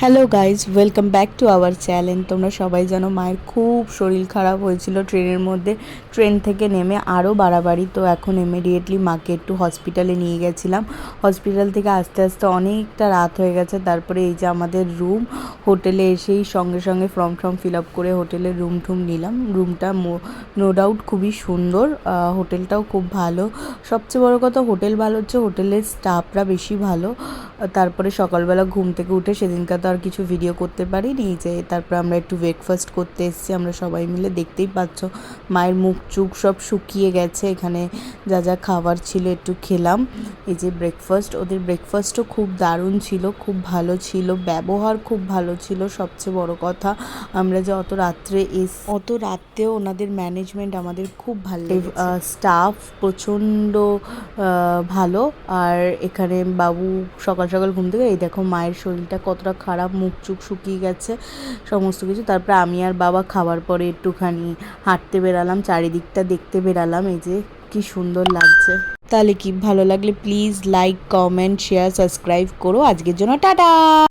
Hello guys, welcome back to our channel. তোমরা সবাই জানো মায়ের খুব শরীর খারাপ হয়েছিল ট্রেনের মধ্যে। ট্রেন থেকে নেমে আরও বাড়াবাড়ি, তো এখন ইমিডিয়েটলি মাকে একটু হসপিটালে নিয়ে গেছিলাম। হসপিটাল থেকে আস্তে আস্তে অনেকটা রাত হয়ে গেছে। তারপরে এই যে আমাদের রুম, হোটেলে এসেই সঙ্গে সঙ্গে ফর্ম ফিল আপ করে হোটেলের রুম নিলাম। রুমটা নো ডাউট খুবই সুন্দর, হোটেলটাও খুব ভালো। সবচেয়ে বড় কথা হোটেল ভালো হচ্ছে হোটেলের স্টাফরা বেশি ভালো। তারপরে সকালবেলা ঘুম থেকে উঠে সেদিনকার তো আর কিছু ভিডিও করতে পারিনি, যে তারপরে আমরা একটু ব্রেকফাস্ট করতে এসেছি আমরা সবাই মিলে। দেখতেই পাচ্ছ মায়ের মুখ চুখ সব শুকিয়ে গেছে। এখানে যা যা খাবার ছিল একটু খেলাম। এই যে ব্রেকফাস্ট, ওদের ব্রেকফাস্টও খুব দারুণ ছিল, খুব ভালো ছিল, ব্যবহার খুব ভালো ছিল। সবচেয়ে বড় কথা আমরা যে অত রাত্রেও ওনাদের ম্যানেজমেন্ট আমাদের খুব ভালো লেগেছে। স্টাফ প্রচণ্ড ভালো। আর এখানে বাবু সকাল সকাল ঘুম থেকে, এই দেখো মায়ের শরীরটা কতটা খারাপ, মুখ চুখ শুকিয়ে গেছে সমস্ত কিছু। তারপরে আমি আর বাবা খাবার পরে একটুখানি হাঁটতে বেরালাম, চারিদিকটা দেখতে বেরালাম। এই যে কি সুন্দর লাগছে। তাহলে কি ভালো লাগলে please like, comment, share, subscribe করো। আজকের জন্য টাটা।